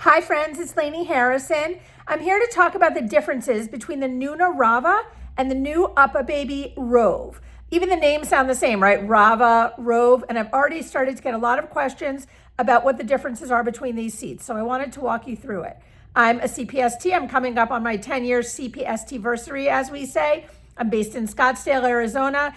Hi friends, it's Lani Harrison. I'm here to talk about the differences between the Nuna Rava and the new Uppababy Rove. Even the names sound the same, right? Rava, Rove, and I've already started to get a lot of questions about what the differences are between these seats. So I wanted to walk you through it. I'm a CPST. I'm coming up on my 10-year CPST-versary, as we say. I'm based in Scottsdale, Arizona.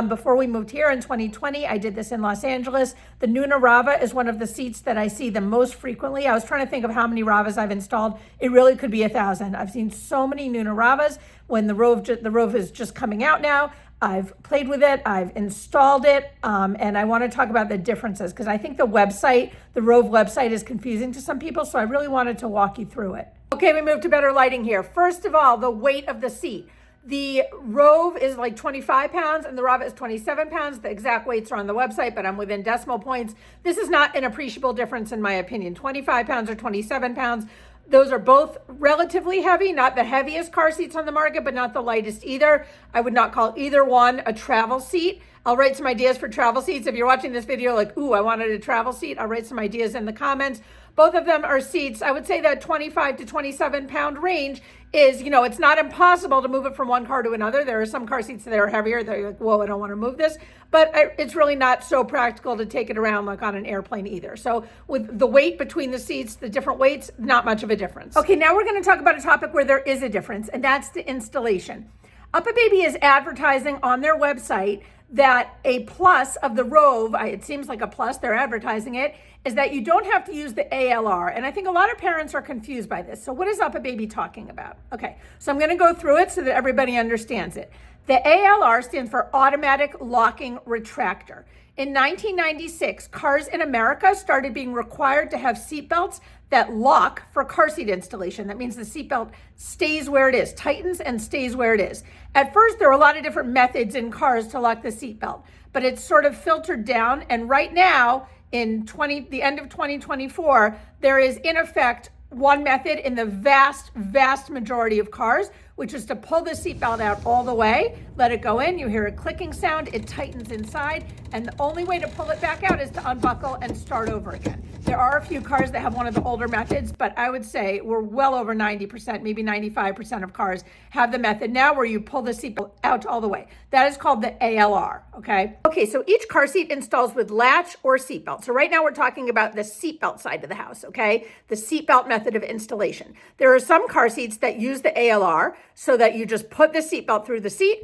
Before we moved here in 2020, I did this in Los Angeles. The Nuna Rava is one of the seats that I see the most frequently. I was trying to think of how many Ravas I've installed. It really could be 1,000. I've seen so many Nuna Ravas. When the Rove is just coming out now, I've played with it, I've installed it, and I want to talk about the differences because I think the Rove website is confusing to some people, so I really wanted to walk you through it. Okay, we move to better lighting here. First of all, the weight of the seat. The Rove is like 25 pounds and the Rava is 27 pounds. The exact weights are on the website, but I'm within decimal points. This is not an appreciable difference in my opinion. 25 pounds or 27 pounds. Those are both relatively heavy, not the heaviest car seats on the market, but not the lightest either. I would not call either one a travel seat. I'll write some ideas for travel seats. If you're watching this video like, ooh, I wanted a travel seat, I'll write some ideas in the comments. Both of them are seats. I would say that 25 to 27 pound range is, it's not impossible to move it from one car to another. There are some car seats that are heavier. They're like, whoa, I don't want to move this. But it's really not so practical to take it around like on an airplane either. So with the weight between the seats, the different weights, not much of a difference. Okay, now we're going to talk about a topic where there is a difference, and that's the installation. Uppababy is advertising on their website that a plus of the Rove, it seems like a plus, they're advertising it, is that you don't have to use the ALR. And I think a lot of parents are confused by this. So what is Uppababy talking about? Okay, so I'm gonna go through it so that everybody understands it. The ALR stands for Automatic Locking Retractor. In 1996, cars in America started being required to have seatbelts that lock for car seat installation. That means the seatbelt stays where it is, tightens and stays where it is. At first, there were a lot of different methods in cars to lock the seatbelt, but it's sort of filtered down. And right now, in the end of 2024, there is in effect one method in the vast majority of cars, which is to pull the seatbelt out all the way, let it go in, you hear a clicking sound, it tightens inside, and the only way to pull it back out is to unbuckle and start over again. There are a few cars that have one of the older methods, but I would say we're well over 90%, maybe 95% of cars have the method now where you pull the seatbelt out all the way. That is called the ALR, okay? Okay, so each car seat installs with latch or seatbelt. So right now we're talking about the seatbelt side of the house, okay? The seatbelt method of installation. There are some car seats that use the ALR so that you just put the seatbelt through the seat,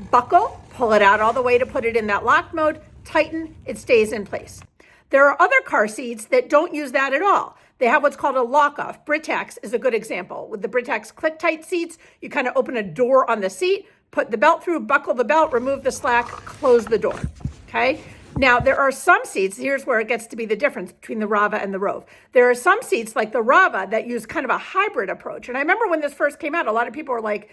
buckle, pull it out all the way to put it in that lock mode, tighten, it stays in place. There are other car seats that don't use that at all. They have what's called a lockoff. Britax is a good example. With the Britax click tight seats, you kind of open a door on the seat, put the belt through, buckle the belt, remove the slack, close the door, okay? Now, there are some seats, here's where it gets to be the difference between the Rava and the Rove. There are some seats like the Rava that use kind of a hybrid approach. And I remember when this first came out, a lot of people were like,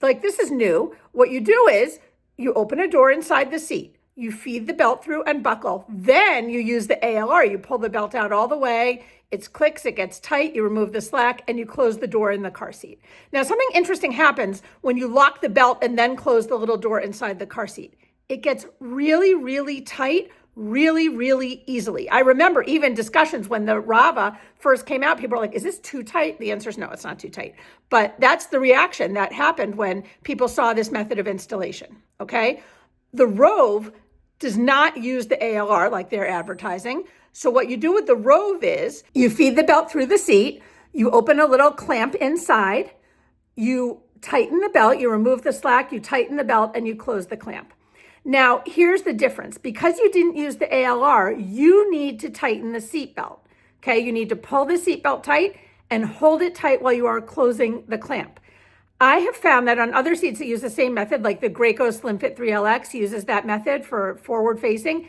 like this is new. What you do is you open a door inside the seat. You feed the belt through and buckle. Then you use the ALR. You pull the belt out all the way. It clicks, it gets tight. You remove the slack and you close the door in the car seat. Now, something interesting happens when you lock the belt and then close the little door inside the car seat. It gets really tight, really easily. I remember even discussions when the Rava first came out, people were like, is this too tight? The answer is no, it's not too tight. But that's the reaction that happened when people saw this method of installation, okay? The Rove does not use the ALR like they're advertising. So what you do with the Rove is you feed the belt through the seat, you open a little clamp inside, you tighten the belt, you remove the slack, you tighten the belt, and you close the clamp. Now, here's the difference. Because you didn't use the ALR, you need to tighten the seat belt, okay? You need to pull the seat belt tight and hold it tight while you are closing the clamp. I have found that on other seats that use the same method, like the Graco Slim Fit 3LX uses that method for forward facing.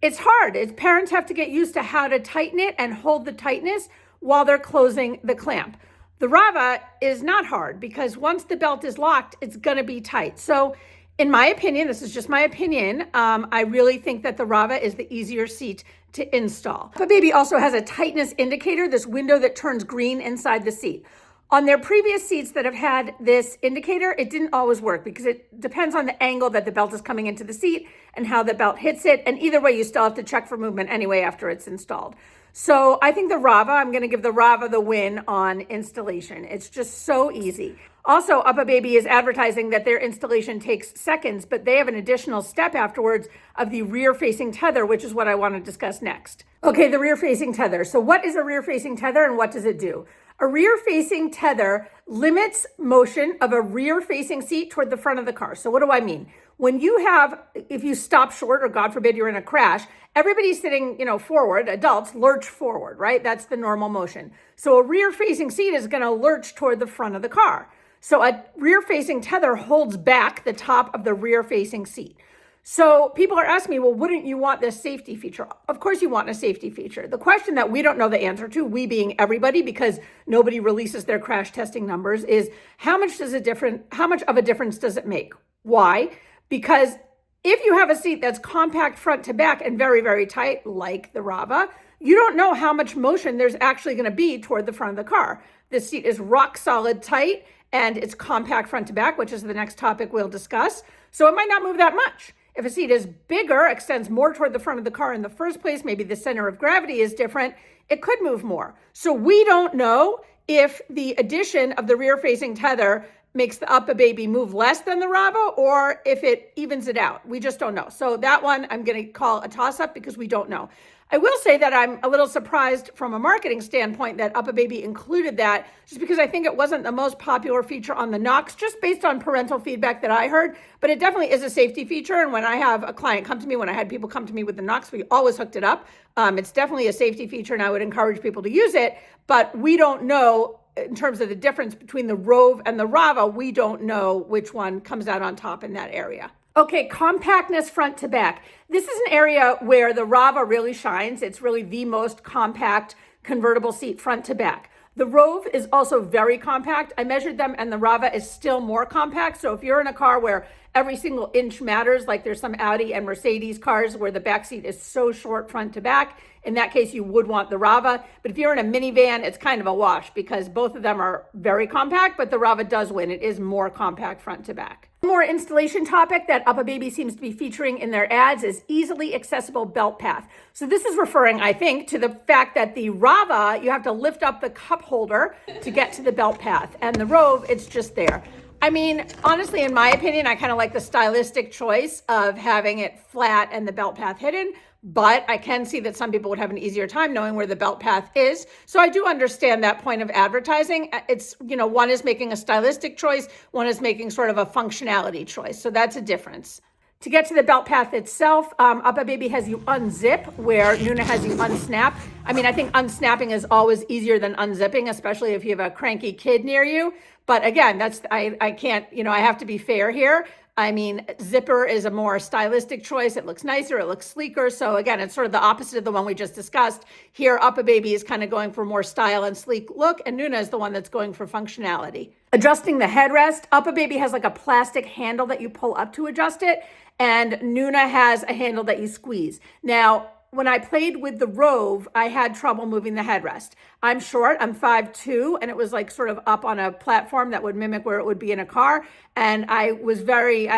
It's hard. Parents have to get used to how to tighten it and hold the tightness while they're closing the clamp. The Rava is not hard because once the belt is locked, it's gonna be tight. So in my opinion, this is just my opinion, I really think that the Rava is the easier seat to install. Uppababy also has a tightness indicator, this window that turns green inside the seat. On their previous seats that have had this indicator, it didn't always work because it depends on the angle that the belt is coming into the seat and how the belt hits it. And either way, you still have to check for movement anyway after it's installed. So I think the Rava, I'm going to give the Rava the win on installation. It's just so easy. Also, Uppababy is advertising that their installation takes seconds, but they have an additional step afterwards of the rear-facing tether, which is what I want to discuss next. Okay, the rear-facing tether. So what is a rear-facing tether and what does it do? A rear-facing tether limits motion of a rear-facing seat toward the front of the car. So what do I mean? When you have, if you stop short or God forbid you're in a crash, everybody's sitting, forward, adults lurch forward, right? That's the normal motion. So a rear-facing seat is going to lurch toward the front of the car. So a rear-facing tether holds back the top of the rear-facing seat. So people are asking me, well, wouldn't you want this safety feature? Of course you want a safety feature. The question that we don't know the answer to, we being everybody, because nobody releases their crash testing numbers, is how much of a difference does it make? Why? Because if you have a seat that's compact front to back and very, very tight, like the Rava, you don't know how much motion there's actually going to be toward the front of the car. The seat is rock solid tight and it's compact front to back, which is the next topic we'll discuss. So it might not move that much. If a seat is bigger, extends more toward the front of the car in the first place, maybe the center of gravity is different, it could move more. So we don't know if the addition of the rear-facing tether makes the Uppababy move less than the Rava or if it evens it out. We just don't know. So that one I'm going to call a toss-up because we don't know. I will say that I'm a little surprised from a marketing standpoint that Uppababy included that, just because I think it wasn't the most popular feature on the Knox, just based on parental feedback that I heard. But it definitely is a safety feature. And when I have a client come to me, when I had people come to me with the Knox, we always hooked it up. It's definitely a safety feature, and I would encourage people to use it. But we don't know, in terms of the difference between the Rove and the Rava, we don't know which one comes out on top in that area. Okay, compactness front to back. This is an area where the Rava really shines. It's really the most compact convertible seat front to back. The Rove is also very compact. I measured them and the Rava is still more compact. So if you're in a car where every single inch matters, like there's some Audi and Mercedes cars where the back seat is so short front to back, in that case, you would want the Rava. But if you're in a minivan, it's kind of a wash because both of them are very compact, but the Rava does win. It is more compact front to back. One more installation topic that Uppababy seems to be featuring in their ads is easily accessible belt path. So this is referring, I think, to the fact that the Rava, you have to lift up the cup holder to get to the belt path, and the Rove, it's just there. I mean, honestly, in my opinion, I kind of like the stylistic choice of having it flat and the belt path hidden, but I can see that some people would have an easier time knowing where the belt path is. So I do understand that point of advertising. It's, one is making a stylistic choice, one is making sort of a functionality choice. So that's a difference. To get to the belt path itself, Uppababy has you unzip where Nuna has you unsnap. I mean, I think unsnapping is always easier than unzipping, especially if you have a cranky kid near you. But again, I can't, I have to be fair here. I mean, zipper is a more stylistic choice. It looks nicer, it looks sleeker. So again, it's sort of the opposite of the one we just discussed. Here, Uppababy is kind of going for more style and sleek look, and Nuna is the one that's going for functionality. Adjusting the headrest, Uppababy has like a plastic handle that you pull up to adjust it, and Nuna has a handle that you squeeze. Now, when I played with the Rove, I had trouble moving the headrest. I'm short, I'm 5'2", and it was like sort of up on a platform that would mimic where it would be in a car. And I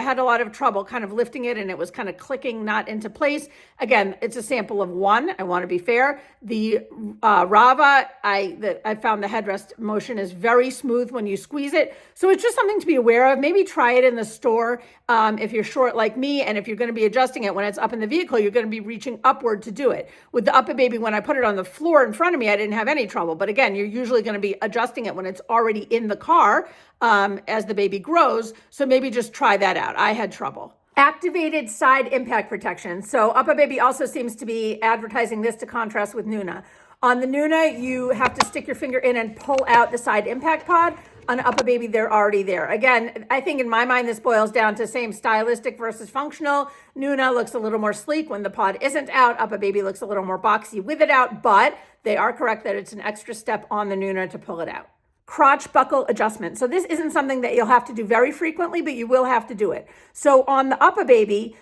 had a lot of trouble kind of lifting it, and it was kind of clicking not into place. Again, it's a sample of one. I want to be fair. The Rava, I found the headrest motion is very smooth when you squeeze it. So it's just something to be aware of. Maybe try it in the store if you're short like me, and if you're going to be adjusting it when it's up in the vehicle, you're going to be reaching upward to do it. With the Uppababy, when I put it on the floor in front of me, I didn't have any trouble. But again, you're usually going to be adjusting it when it's already in the car as the baby grows. So maybe just try that out. I had trouble. Activated side impact protection. So Uppababy also seems to be advertising this to contrast with Nuna. On the Nuna, you have to stick your finger in and pull out the side impact pod. On Uppababy, they're already there. Again, I think in my mind, this boils down to same stylistic versus functional. Nuna looks a little more sleek when the pod isn't out. Uppababy looks a little more boxy with it out, but they are correct that it's an extra step on the Nuna to pull it out. Crotch buckle adjustment. So this isn't something that you'll have to do very frequently, but you will have to do it. So on the Uppababy,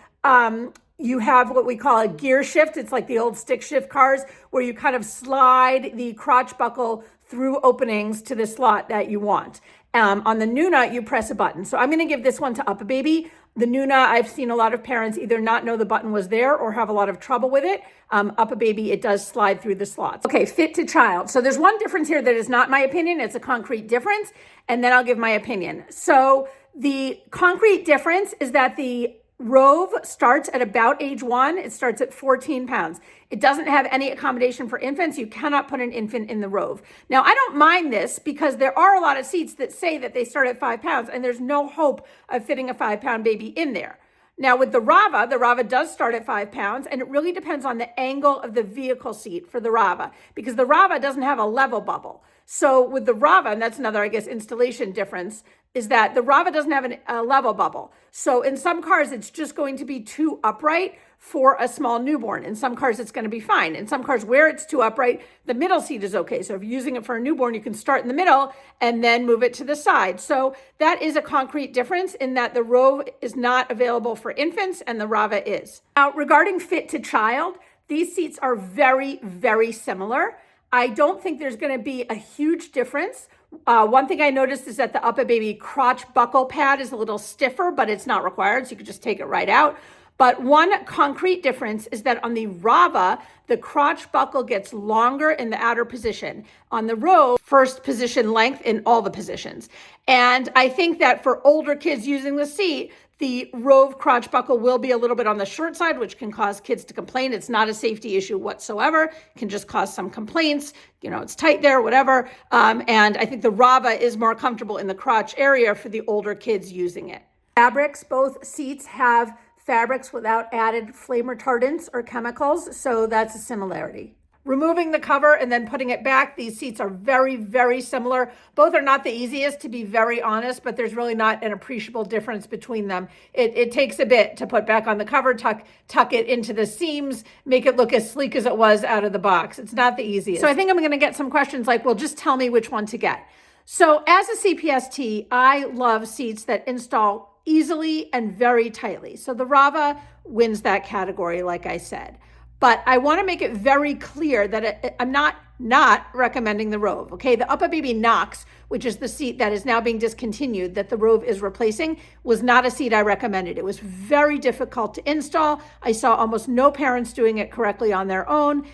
you have what we call a gear shift. It's like the old stick shift cars where you kind of slide the crotch buckle through openings to the slot that you want. On the Nuna, you press a button. So I'm going to give this one to Uppababy. The Nuna, I've seen a lot of parents either not know the button was there or have a lot of trouble with it. Uppababy, it does slide through the slots. Okay, fit to child. So there's one difference here that is not my opinion. It's a concrete difference, and then I'll give my opinion. So the concrete difference is that the Rove starts at about age 1. It starts at 14 pounds. It doesn't have any accommodation for infants. You cannot put an infant in the Rove. Now, I don't mind this because there are a lot of seats that say that they start at 5 pounds and there's no hope of fitting a 5-pound baby in there. Now with the Rava does start at 5 pounds, and it really depends on the angle of the vehicle seat for the Rava, because the Rava doesn't have a level bubble. So with the Rava, and that's another, I guess, installation difference, is that the Rava doesn't have a level bubble. So in some cars, it's just going to be too upright for a small newborn. In some cars, it's going to be fine. In some cars where it's too upright, the middle seat is okay. So if you're using it for a newborn, you can start in the middle and then move it to the side. So that is a concrete difference in that the Rove is not available for infants and the Rava is. Now, regarding fit to child, these seats are very, very similar. I don't think there's going to be a huge difference. One thing I noticed is that the Uppababy crotch buckle pad is a little stiffer, but it's not required, so you could just take it right out. But one concrete difference is that on the Rava, the crotch buckle gets longer in the outer position. On the Rove, first position length in all the positions. And I think that for older kids using the seat, the Rove crotch buckle will be a little bit on the short side, which can cause kids to complain. It's not a safety issue whatsoever. It can just cause some complaints. You know, it's tight there, whatever. And I think the Rava is more comfortable in the crotch area for the older kids using it. Fabrics, both seats have fabrics without added flame retardants or chemicals, so that's a similarity. Removing the cover and then putting it back, these seats are very, very similar. Both are not the easiest, to be very honest, but there's really not an appreciable difference between them. It takes a bit to put back on the cover, tuck it into the seams, make it look as sleek as it was out of the box. It's not the easiest. So I think I'm going to get some questions like, well, just tell me which one to get. So as a CPST, I love seats that install easily and very tightly. So the Rava wins that category, like I said. But I want to make it very clear that I'm not recommending the Rove, okay? The Uppababy Knox, which is the seat that is now being discontinued, that the Rove is replacing, was not a seat I recommended. It was very difficult to install. I saw almost no parents doing it correctly on their own.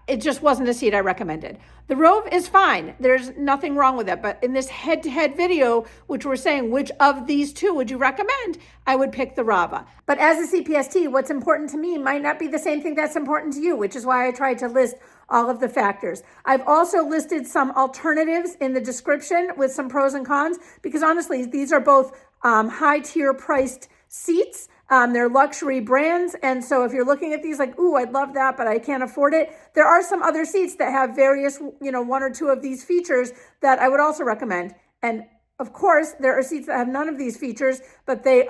It just wasn't a seat I recommended. The Rove is fine. There's nothing wrong with it. But in this head-to-head video, which we're saying, which of these two would you recommend? I would pick the Rava. But as a CPST, what's important to me might not be the same thing that's important to you, which is why I tried to list all of the factors. I've also listed some alternatives in the description with some pros and cons, because honestly, these are both high-tier priced seats. They're luxury brands. And so if you're looking at these like, ooh, I'd love that, but I can't afford it. There are some other seats that have various, one or two of these features that I would also recommend. And of course, there are seats that have none of these features, but they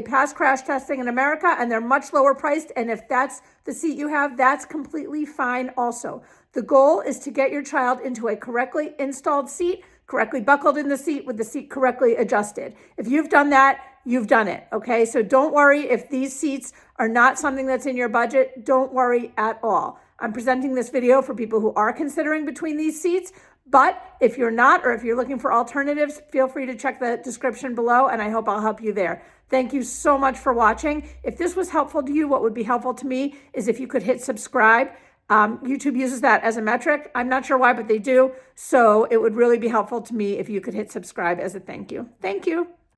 pass crash testing in America and they're much lower priced. And if that's the seat you have, that's completely fine also. The goal is to get your child into a correctly installed seat, correctly buckled in the seat with the seat correctly adjusted. If you've done that, you've done it, okay? So don't worry if these seats are not something that's in your budget. Don't worry at all. I'm presenting this video for people who are considering between these seats, but if you're not, or if you're looking for alternatives, feel free to check the description below, and I hope I'll help you there. Thank you so much for watching. If this was helpful to you, what would be helpful to me is if you could hit subscribe. YouTube uses that as a metric. I'm not sure why, but they do. So it would really be helpful to me if you could hit subscribe as a thank you. Thank you.